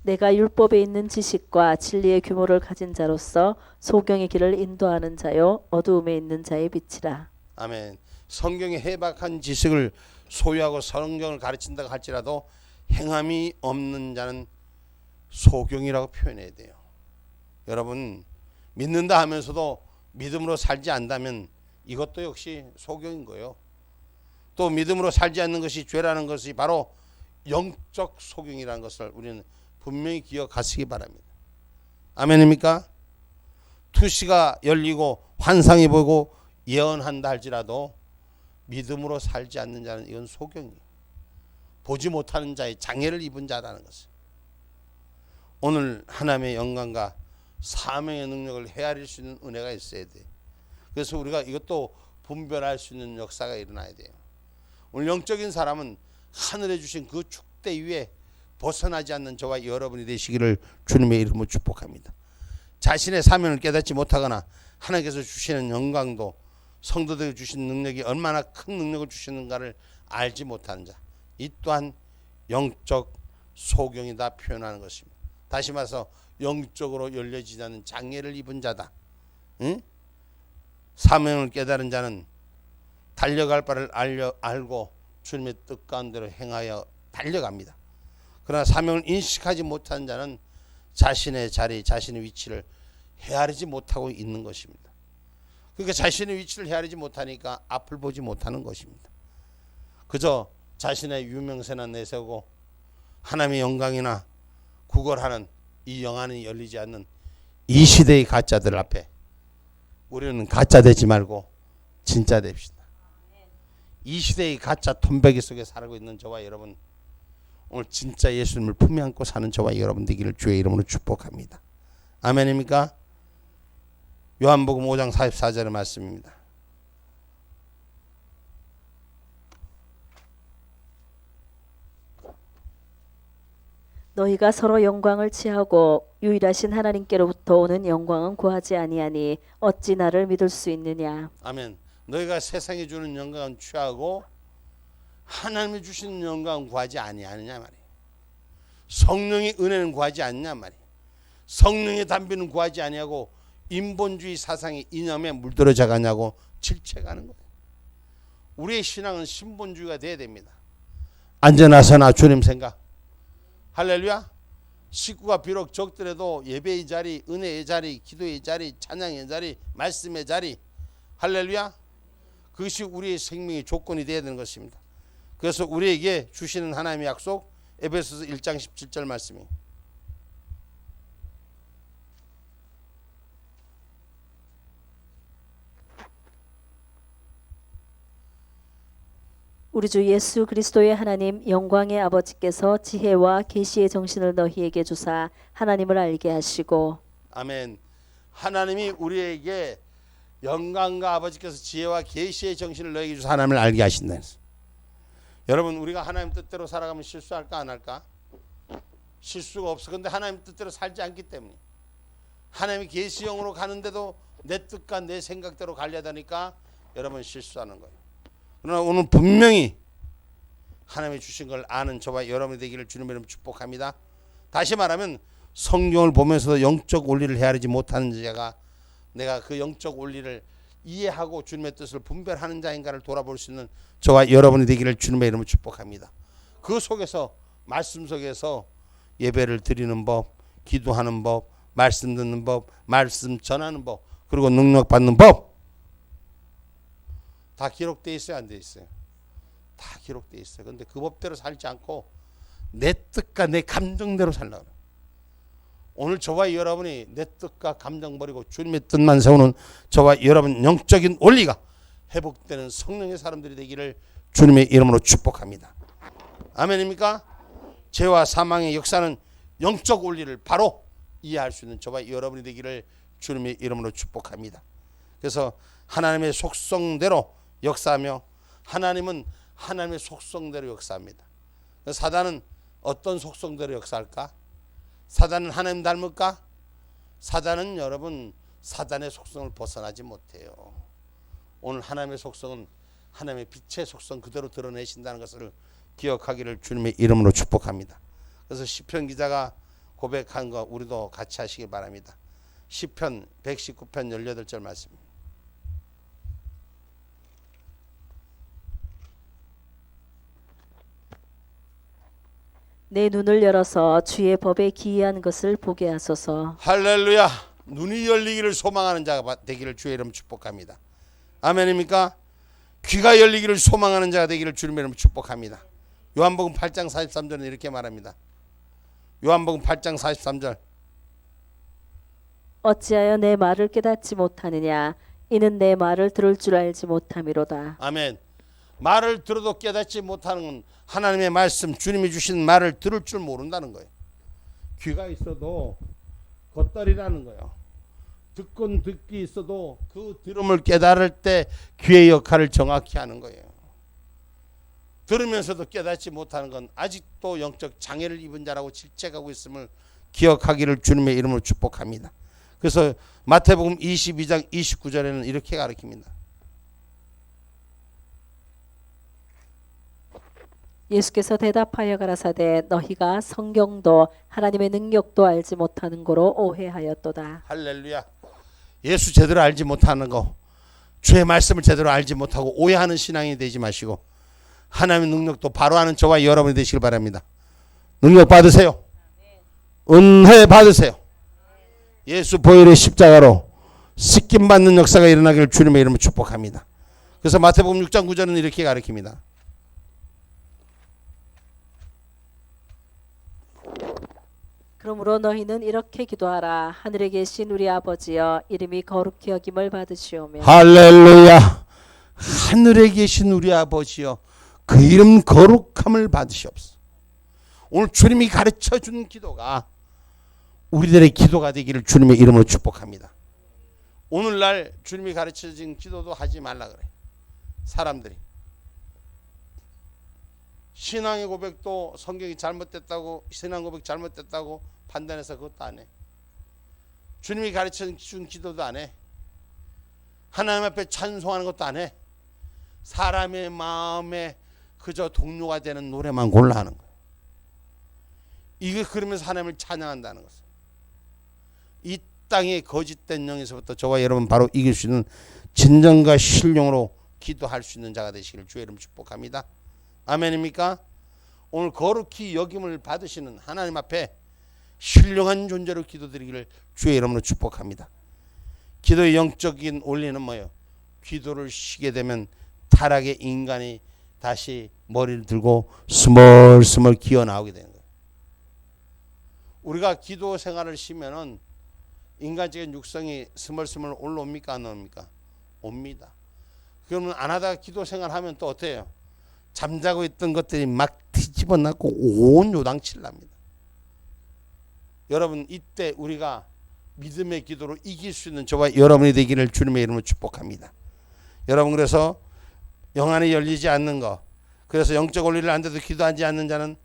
내가 율법에 있는 지식과 진리의 규모를 가진 자로서 소경의 길을 인도하는 자요 어두움에 있는 자의 빛이라. 아멘. 성경의 해박한 지식을 소유하고 성경을 가르친다고 할지라도 행함이 없는 자는 소경이라고 표현해야 돼요. 여러분, 믿는다 하면서도 믿음으로 살지 않다면 이것도 역시 소경인 거예요. 또 믿음으로 살지 않는 것이 죄라는 것이 바로 영적 소경이라는 것을 우리는 분명히 기억하시기 바랍니다. 아멘입니까? 투시가 열리고 환상이 보고 예언한다 할지라도 믿음으로 살지 않는 자는 이건 소경이에요. 보지 못하는 자의 장애를 입은 자라는 것을. 오늘 하나님의 영광과 사명의 능력을 헤아릴 수 있는 은혜가 있어야 돼. 그래서 우리가 이것도 분별할 수 있는 역사가 일어나야 돼요. 오늘 영적인 사람은 하늘에 주신 그 축대 위에 벗어나지 않는 저와 여러분이 되시기를 주님의 이름으로 축복합니다. 자신의 사명을 깨닫지 못하거나 하나님께서 주시는 영광도, 성도들에게 주신 능력이 얼마나 큰 능력을 주시는가를 알지 못하는 자, 이 또한 영적 소경이다 표현하는 것입니다. 다시 말해서 영적으로 열려지지 않는 장애를 입은 자다. 응? 사명을 깨달은 자는 달려갈 바를 알고 주님의 뜻 가운데로 행하여 달려갑니다. 그러나 사명을 인식하지 못한 자는 자신의 자리, 자신의 위치를 헤아리지 못하고 있는 것입니다. 그러니까 자신의 위치를 헤아리지 못하니까 앞을 보지 못하는 것입니다. 그저 자신의 유명세나 내세우고 하나님의 영광이나 구걸하는 이 영안이 열리지 않는 이 시대의 가짜들 앞에 우리는 가짜 되지 말고 진짜 됩시다. 이 시대의 가짜 톰배기 속에 살고 있는 저와 여러분, 오늘 진짜 예수님을 품에 안고 사는 저와 여러분 되기를 주의 이름으로 축복합니다. 아멘입니까? 요한복음 5장 44절의 말씀입니다. 너희가 서로 영광을 취하고 유일하신 하나님께로부터 오는 영광은 구하지 아니하니 어찌 나를 믿을 수 있느냐. 아멘. 너희가 세상이 주는 영광은 취하고 하나님이 주시는 영광은 구하지 아니하느냐 말이에요. 성령의 은혜는 구하지 않냐 말이에요. 성령의 담비는 구하지 아니하고 인본주의 사상의 이념에 물들어져 가냐고 질책하는 거예요. 우리의 신앙은 신본주의가 돼야 됩니다. 앉아나서나 주님 생각. 할렐루야. 식구가 비록 적더라도 예배의 자리, 은혜의 자리, 기도의 자리, 찬양의 자리, 말씀의 자리, 할렐루야. 그것이 우리의 생명의 조건이 되어야 되는 것입니다. 그래서 우리에게 주시는 하나님의 약속, 에베소서 1장 17절 말씀이 우리 주 예수 그리스도의 하나님 영광의 아버지께서 지혜와 계시의 정신을 너희에게 주사 하나님을 알게 하시고. 아멘. 하나님이 우리에게 영광과 아버지께서 지혜와 계시의 정신을 너희에게 주사 하나님을 알게 하신다. 여러분, 우리가 하나님 뜻대로 살아가면 실수할까 안 할까? 실수가 없어. 근데 하나님 뜻대로 살지 않기 때문에 하나님이 계시형으로 가는데도 내 뜻과 내 생각대로 가려다니까 여러분 실수하는 거예요. 그러나 오늘 분명히 하나님이 주신 걸 아는 저와 여러분이 되기를 주님의 이름으로 축복합니다. 다시 말하면 성경을 보면서도 영적 원리를 헤아리지 못하는 자가 내가 그 영적 원리를 이해하고 주님의 뜻을 분별하는 자인가를 돌아볼 수 있는 저와 여러분이 되기를 주님의 이름으로 축복합니다. 그 속에서 말씀 속에서 예배를 드리는 법, 기도하는 법, 말씀 듣는 법, 말씀 전하는 법, 그리고 능력 받는 법 다 기록되어 있어요, 안 되어 있어요? 다 기록되어 있어요. 그런데 그 법대로 살지 않고 내 뜻과 내 감정대로 살려고 그래요. 오늘 저와 여러분이 내 뜻과 감정 버리고 주님의 뜻만 세우는 저와 여러분 영적인 원리가 회복되는 성령의 사람들이 되기를 주님의 이름으로 축복합니다. 아멘입니까? 죄와 사망의 역사는 영적 원리를 바로 이해할 수 있는 저와 여러분이 되기를 주님의 이름으로 축복합니다. 그래서 하나님의 속성대로 역사하며 하나님은 하나님의 속성대로 역사합니다. 사단은 어떤 속성대로 역사할까? 사단은 하나님 닮을까? 사단은 여러분 사단의 속성을 벗어나지 못해요. 오늘 하나님의 속성은 하나님의 빛의 속성 그대로 드러내신다는 것을 기억하기를 주님의 이름으로 축복합니다. 그래서 시편 기자가 고백한 거 우리도 같이 하시기 바랍니다. 시편 119편 18절 말씀. 내 눈을 열어서 주의 법에 기이한 것을 보게 하소서. 할렐루야. 눈이 열리기를 소망하는 자가 되기를 주의 이름 축복합니다. 아멘입니까? 귀가 열리기를 소망하는 자가 되기를 주님의 이름 축복합니다. 요한복음 8장 43절은 이렇게 말합니다. 요한복음 8장 43절. 어찌하여 내 말을 깨닫지 못하느냐? 이는 내 말을 들을 줄 알지 못함이로다. 아멘. 말을 들어도 깨닫지 못하는 건 하나님의 말씀, 주님이 주신 말을 들을 줄 모른다는 거예요. 귀가 있어도 겉다리라는 거예요. 듣곤 듣기 있어도 그 들음을 깨달을 때 귀의 역할을 정확히 하는 거예요. 들으면서도 깨닫지 못하는 건 아직도 영적 장애를 입은 자라고 질책하고 있음을 기억하기를 주님의 이름으로 축복합니다. 그래서 마태복음 22장 29절에는 이렇게 가르칩니다. 예수께서 대답하여 가라사대 너희가 성경도 하나님의 능력도 알지 못하는 거로 오해하였도다. 할렐루야. 예수 제대로 알지 못하는 거, 주의 말씀을 제대로 알지 못하고 오해하는 신앙이 되지 마시고 하나님의 능력도 바로 아는 저와 여러분이 되시길 바랍니다. 능력 받으세요. 은혜 받으세요. 예수 보혈의 십자가로 씻김 받는 역사가 일어나기를 주님의 이름으로 축복합니다. 그래서 마태복음 6장 9절은 이렇게 가르칩니다. 그러므로 너희는 이렇게 기도하라. 하늘에 계신 우리 아버지여 이름이 거룩히 여김을 받으시오며. 할렐루야. 하늘에 계신 우리 아버지여 그 이름 거룩함을 받으시옵소서. 오늘 주님이 가르쳐준 기도가 우리들의 기도가 되기를 주님의 이름으로 축복합니다. 오늘날 주님이 가르쳐준 기도도 하지 말라 그래. 사람들이 신앙의 고백도 성경이 잘못됐다고, 신앙 고백 잘못됐다고 판단해서 그것도 안 해. 주님이 가르쳐준 기도도 안 해. 하나님 앞에 찬송하는 것도 안 해. 사람의 마음에 그저 동료가 되는 노래만 골라 하는 거예요. 이게 그러면서 하나님을 찬양한다는 것은 이 땅의 거짓된 영에서부터 저와 여러분 바로 이길 수 있는 진정과 신령으로 기도할 수 있는 자가 되시기를 주의 이름 축복합니다. 아멘입니까? 오늘 거룩히 여김을 받으시는 하나님 앞에 신령한 존재로 기도드리기를 주의 이름으로 축복합니다. 기도의 영적인 원리는 뭐예요? 기도를 쉬게 되면 타락의 인간이 다시 머리를 들고 스멀스멀 기어 나오게 되는 거예요. 우리가 기도 생활을 쉬면은 인간적인 육성이 스멀스멀 올라옵니까? 안 옵니까? 옵니다. 그러면 안 하다가 기도 생활하면 또 어때요? 잠자고 있던 것들이 막 뒤집어 놨고 온 요당치를 납니다. 여러분, 이때 우리가 믿음의 기도로 이길 수 있는 저와 여러분이 되기를 주님의 이름으로 축복합니다. 여러분, 그래서 영안이 열리지 않는 것, 그래서 영적 원리를 안 돼도 기도하지 않는 자는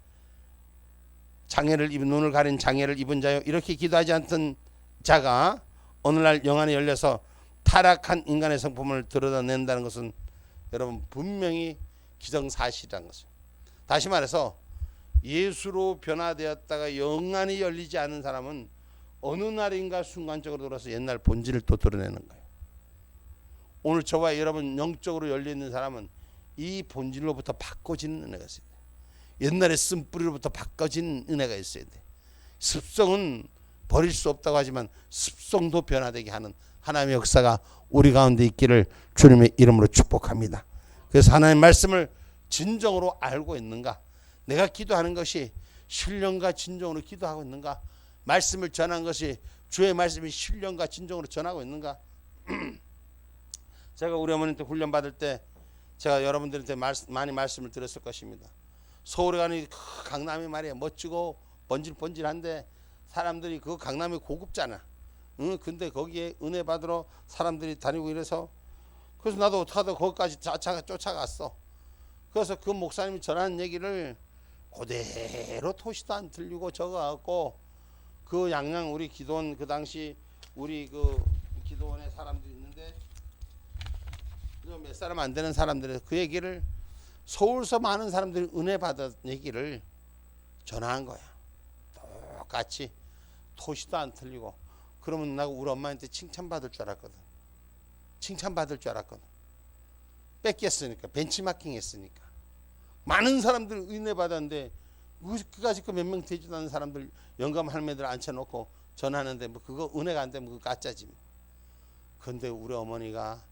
장애를 입은, 눈을 가린 장애를 입은 자요, 이렇게 기도하지 않던 자가 오늘날 영안이 열려서 타락한 인간의 성품을 드러낸다는 것은 여러분 분명히 기정사실이라는 것이죠. 다시 말해서 예수로 변화되었다가 영안이 열리지 않은 사람은 어느 날인가 순간적으로 돌아서 옛날 본질을 또 드러내는 거예요. 오늘 저와 여러분 영적으로 열려있는 사람은 이 본질로부터 바꿔지는 은혜가 있어야 돼요. 옛날에 쓴 뿌리로부터 바꿔진 은혜가 있어야 돼요. 습성은 버릴 수 없다고 하지만 습성도 변화되게 하는 하나님의 역사가 우리 가운데 있기를 주님의 이름으로 축복합니다. 그래서 하나님의 말씀을 진정으로 알고 있는가? 내가 기도하는 것이 신령과 진정으로 기도하고 있는가? 말씀을 전한 것이 주의 말씀이 신령과 진정으로 전하고 있는가? 제가 우리 어머니한테 훈련 받을 때 제가 여러분들한테 많이 말씀을 드렸을 것입니다. 서울에 가니 강남이 말이야 멋지고 번질번질한데 사람들이 그 강남이 고급잖아. 근데 거기에 은혜 받으러 사람들이 다니고 이래서 그래서 나도 어떡하다 거기까지 쫓아갔어. 그래서 그 목사님이 전하는 얘기를 그대로 토시도 안 틀리고 적어갖고 그 양양 우리 기도원 그 당시 우리 그 기도원에 사람들이 있는데 몇 사람 안 되는 사람들이 그 얘기를 서울서 많은 사람들이 은혜 받은 얘기를 전한 거야. 똑같이 토시도 안 틀리고. 그러면 나 우리 엄마한테 칭찬받을 줄 알았거든. 칭찬받을 줄 알았거든. 뺏겼으니까 벤치마킹 했으니까. 많은 사람들 은혜 받았는데 그까짓 거 몇 명 되지도 않는 사람들 영감 할매들 앉혀놓고 전하는데 뭐 그거 은혜가 안 되면 그거 가짜지. 근데 우리 어머니가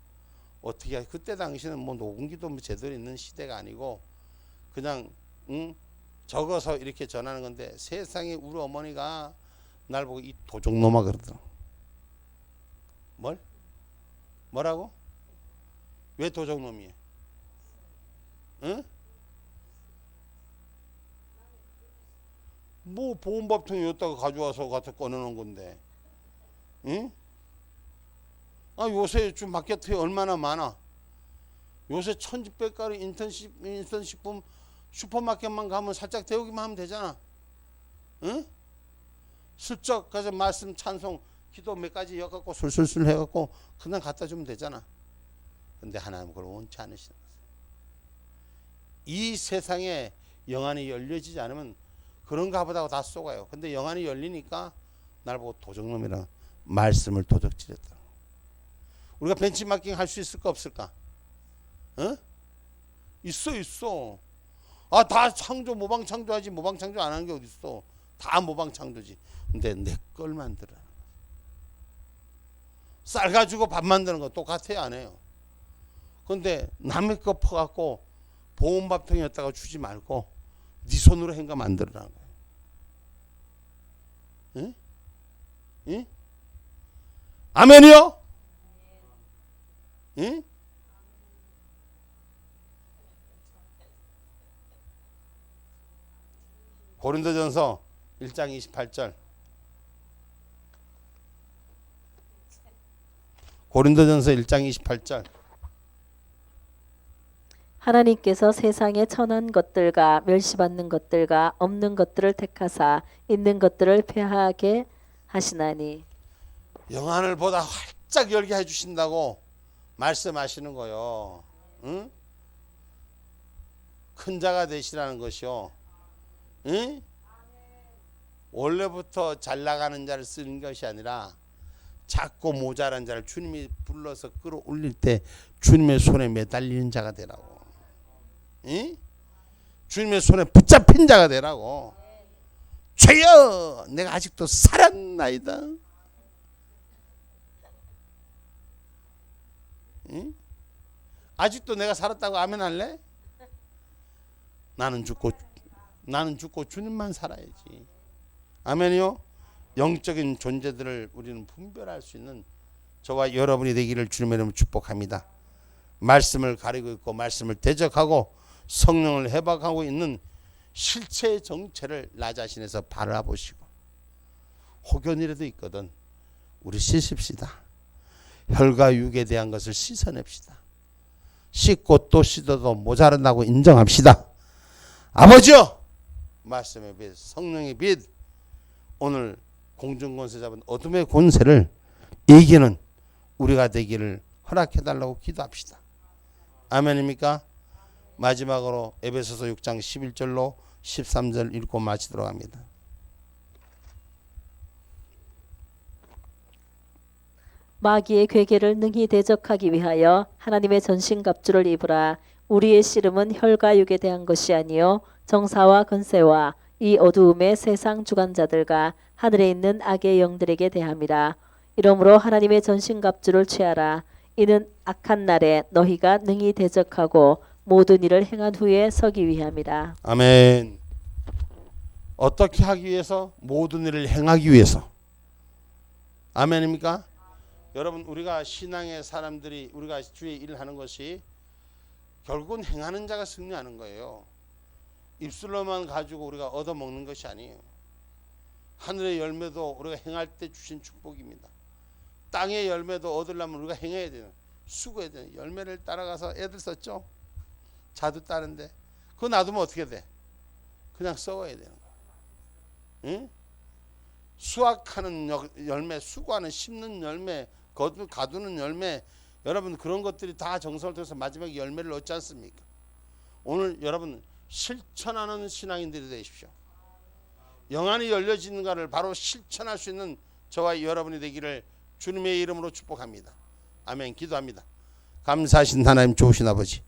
어떻게 그때 당시는 뭐 녹음기도 뭐 제대로 있는 시대가 아니고 그냥 적어서 이렇게 전하는 건데 세상에 우리 어머니가 날 보고 이 도적놈아 그러더라고. 뭐라고? 왜 도적놈이에요? 응? 뭐 보온밥통에 여기다가 가져와서 갖다 꺼내놓은 건데, 응? 아 요새 좀 마케트에 얼마나 많아. 요새 천지백가리 인턴식품 슈퍼마켓만 가면 살짝 데우기만 하면 되잖아. 응? 슬쩍 가서 말씀 찬송 기도 몇 가지 엮어갖고 술술술 해갖고 그냥 갖다 주면 되잖아. 근데 하나님 그걸 원치 않으시는 거예요. 이 세상에 영안이 열려지지 않으면 그런가 보다 다 쏘가요. 근데 영안이 열리니까 날 보고 도적놈이라 말씀을 도적질했다. 우리가 벤치마킹 할 수 있을까 없을까? 어? 있어. 아, 다 창조 모방 창조하지 모방 창조 안 하는 게 어디 있어? 다 모방 창조지. 근데 내 걸 만들어. 쌀 가지고 밥 만드는 거 똑같아요, 안 해요? 근데 남의 거 퍼갖고 보온밥통에다가 주지 말고 네 손으로 행가 만들어라는 거예요. 응? 응? 아멘이요? 응? 고린도전서 1장 28절. 고린도전서 1장 28절. 하나님께서 세상에 천한 것들과 멸시받는 것들과 없는 것들을 택하사 있는 것들을 패하게 하시나니. 영안을 보다 활짝 열게 해주신다고 말씀하시는 거요. 응? 큰 자가 되시라는 것이요. 응? 원래부터 잘 나가는 자를 쓰는 것이 아니라 작고 모자란 자를 주님이 불러서 끌어올릴 때 주님의 손에 매달리는 자가 되라고. 응? 주님의 손에 붙잡힌 자가 되라고. 주여 내가 아직도 살았나이다. 응? 아직도 내가 살았다고 아멘 할래? 나는 죽고 주님만 살아야지. 아멘이요. 영적인 존재들을 우리는 분별할 수 있는 저와 여러분이 되기를 주님의 이름으로 축복합니다. 말씀을 가리고 있고 말씀을 대적하고 성령을 해박하고 있는 실체의 정체를 나 자신에서 바라보시고 혹연이라도 있거든 우리 씻읍시다. 혈과 육에 대한 것을 씻어냅시다. 씻고 또 씻어도 모자란다고 인정합시다. 아버지여, 말씀의 빛, 성령의 빛, 오늘 공중권세 잡은 어둠의 권세를 이기는 우리가 되기를 허락해달라고 기도합시다. 아멘입니까? 마지막으로 에베소서 6장 11절로 13절 읽고 마치도록 합니다. 마귀의 괴계를 능히 대적하기 위하여 하나님의 전신갑주를 입으라. 우리의 씨름은 혈과 육에 대한 것이 아니요 정사와 권세와 이 어두움의 세상 주관자들과 하늘에 있는 악의 영들에게 대함이라. 이러므로 하나님의 전신갑주를 취하라. 이는 악한 날에 너희가 능히 대적하고 모든 일을 행한 후에 서기 위함이라. 아멘. 어떻게 하기 위해서? 모든 일을 행하기 위해서. 아멘입니까? 여러분, 우리가 신앙의 사람들이 우리가 주의 일을 하는 것이 결국은 행하는 자가 승리하는 거예요. 입술로만 가지고 우리가 얻어먹는 것이 아니에요. 하늘의 열매도 우리가 행할 때 주신 축복입니다. 땅의 열매도 얻으려면 우리가 행해야 돼요. 수고해야 돼요. 열매를 따라가서 애들 썼죠. 자두 따는데 그거 놔두면 어떻게 돼? 그냥 썩어야 되는 거야. 응? 수확하는 열매, 수고하는 심는 열매, 가두는 열매, 여러분 그런 것들이 다 정성을 통해서 마지막에 열매를 얻지 않습니까? 오늘 여러분 실천하는 신앙인들이 되십시오. 영안이 열려지는가를 바로 실천할 수 있는 저와 여러분이 되기를 주님의 이름으로 축복합니다. 아멘. 기도합니다. 감사하신 하나님, 좋으신 아버지,